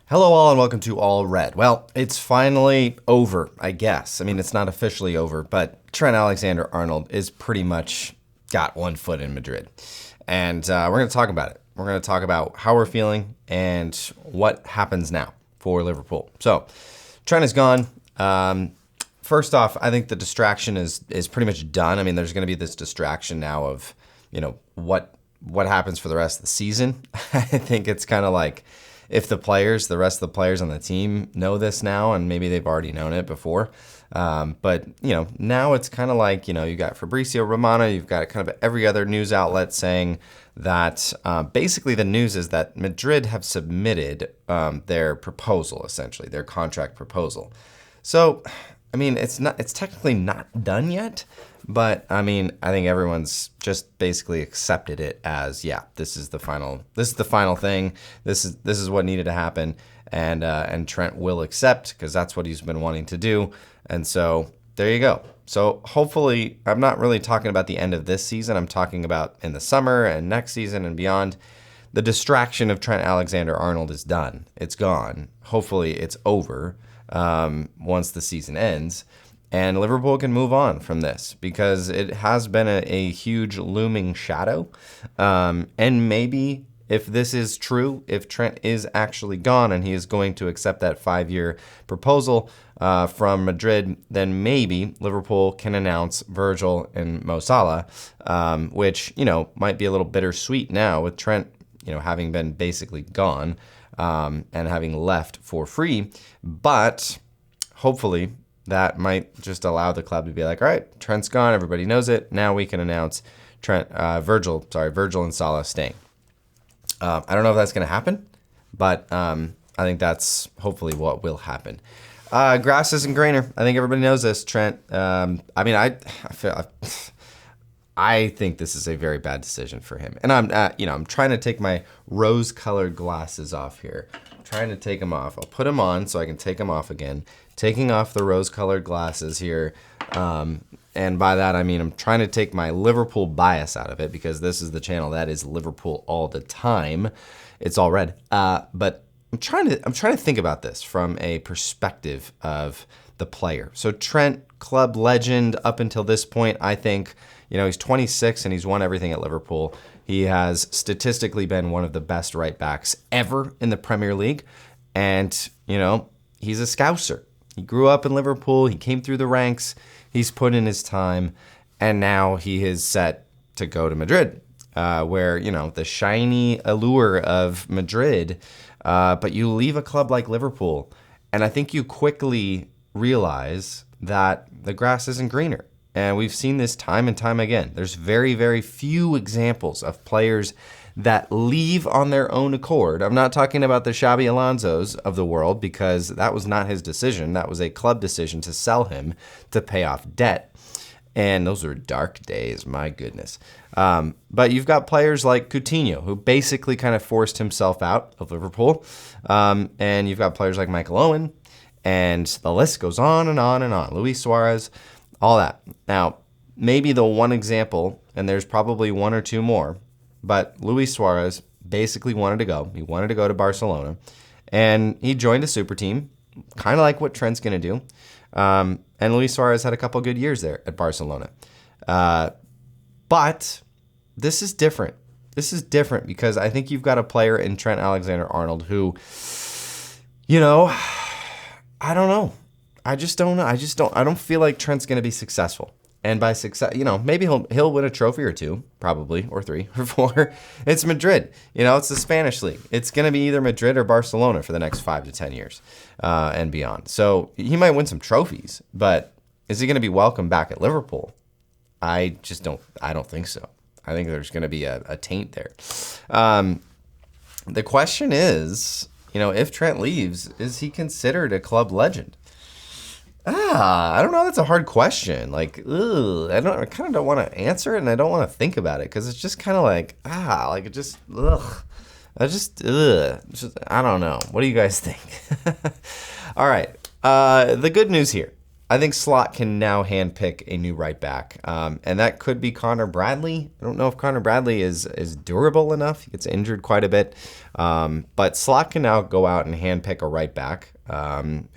Hello all and welcome to All Red. Well, it's finally over, I guess. I mean, it's not officially over, but Trent Alexander-Arnold is pretty much got one foot in Madrid. And we're going to talk about it. We're going to talk about how we're feeling and what happens now for Liverpool. So, Trent is gone. First off, I think the distraction is pretty much done. I mean, there's going to be this distraction now of, what happens for the rest of the season. I think it's kind of like, if the rest of the players on the team know this now, and maybe they've already known it before. But now it's kind of like, you got Fabrizio Romano, you've got kind of every other news outlet saying that basically the news is that Madrid have submitted their proposal, essentially, their contract proposal. So, I mean, it's technically not done yet, but I mean, I think everyone's just basically accepted it as, yeah, this is the final thing. This is what needed to happen, and Trent will accept because that's what he's been wanting to do. And so there you go. So hopefully, I'm not really talking about the end of this season. I'm talking about in the summer and next season and beyond. The distraction of Trent Alexander-Arnold is done. It's gone. Hopefully, it's over once the season ends. And Liverpool can move on from this because it has been a huge looming shadow. And maybe if this is true, if Trent is actually gone and he is going to accept that 5-year proposal from Madrid, then maybe Liverpool can announce Virgil and Mo Salah, which, might be a little bittersweet now with Trent, having been basically gone and having left for free. But hopefully that might just allow the club to be like, all right, Trent's gone. Everybody knows it. Now we can announce Virgil and Salah staying. I don't know if that's going to happen, but I think that's hopefully what will happen. Grass isn't greener. I think everybody knows this, Trent. I think this is a very bad decision for him. And I'm trying to take my rose-colored glasses off here. I'm trying to take them off. I'll put them on so I can take them off again. Taking off the rose-colored glasses here. And by that, I mean I'm trying to take my Liverpool bias out of it because this is the channel that is Liverpool all the time. It's all red. But I'm trying to think about this from a perspective of the player. So Trent, club legend up until this point, I think, he's 26 and he's won everything at Liverpool. He has statistically been one of the best right backs ever in the Premier League. And, he's a Scouser. He grew up in Liverpool. He came through the ranks. He's put in his time. And now he is set to go to Madrid, where, the shiny allure of Madrid. But you leave a club like Liverpool, and I think you quickly realize that the grass isn't greener. And we've seen this time and time again. There's very, very few examples of players that leave on their own accord. I'm not talking about the Xabi Alonsos of the world because that was not his decision. That was a club decision to sell him to pay off debt. And those were dark days, my goodness. But you've got players like Coutinho, who basically kind of forced himself out of Liverpool. And you've got players like Michael Owen, and the list goes on and on and on. Luis Suarez, all that. Now, maybe the one example, and there's probably one or two more, but Luis Suarez basically wanted to go. He wanted to go to Barcelona, and he joined a super team, kind of like what Trent's going to do. And Luis Suarez had a couple good years there at Barcelona. But this is different. This is different because I think you've got a player in Trent Alexander-Arnold who, I don't know. I just don't know. I don't feel like Trent's going to be successful. And by success, maybe he'll win a trophy or two, probably, or 3 or 4. It's Madrid. It's the Spanish league. It's going to be either Madrid or Barcelona for the next 5 to 10 years and beyond. So he might win some trophies, but is he going to be welcome back at Liverpool? I don't think so. I think there's going to be a taint there. The question is, if Trent leaves, is he considered a club legend? I don't know. That's a hard question. I kind of don't want to answer it, and I don't want to think about it because it's just kind of I don't know. What do you guys think? All right. The good news here I think Slot can now handpick a new right back, and that could be Connor Bradley. I don't know if Connor Bradley is durable enough. He gets injured quite a bit, but Slot can now go out and handpick a right back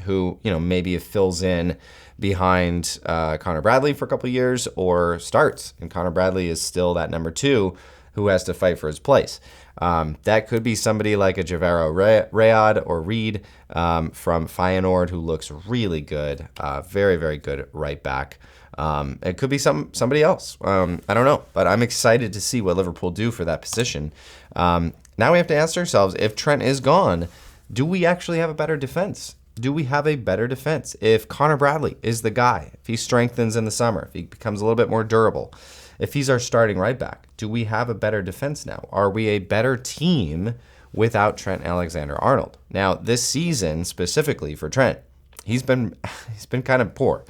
who maybe fills in behind Connor Bradley for a couple of years or starts, and Connor Bradley is still that number 2 who has to fight for his place. That could be somebody like a Javaro Rayad or Reed from Feyenoord, who looks really good, very, very good right back. It could be somebody else. I don't know, but I'm excited to see what Liverpool do for that position. Now we have to ask ourselves, if Trent is gone, do we actually have a better defense? Do we have a better defense? If Connor Bradley is the guy, if he strengthens in the summer, if he becomes a little bit more durable, if he's our starting right back, do we have a better defense now? Are we a better team without Trent Alexander-Arnold? Now, this season, specifically for Trent, he's been kind of poor.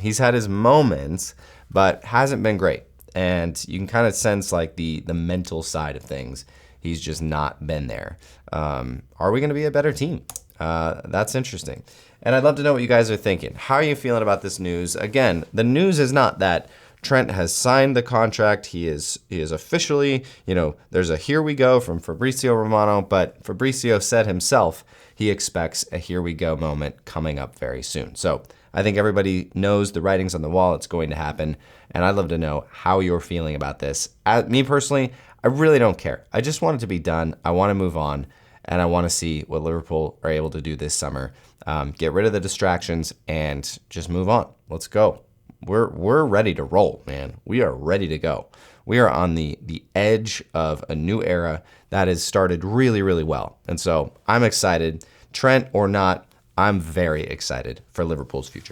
He's had his moments, but hasn't been great. And you can kind of sense like the mental side of things. He's just not been there. Are we going to be a better team? That's interesting. And I'd love to know what you guys are thinking. How are you feeling about this news? Again, the news is not that Trent has signed the contract. He is officially, there's a here we go from Fabrizio Romano, but Fabrizio said himself he expects a here we go moment coming up very soon. So I think everybody knows the writing's on the wall. It's going to happen. And I'd love to know how you're feeling about this. Me personally, I really don't care. I just want it to be done. I want to move on. And I want to see what Liverpool are able to do this summer. Get rid of the distractions and just move on. Let's go. We're ready to roll, man. We are ready to go. We are on the edge of a new era that has started really, really well. And so I'm excited. Trent or not, I'm very excited for Liverpool's future.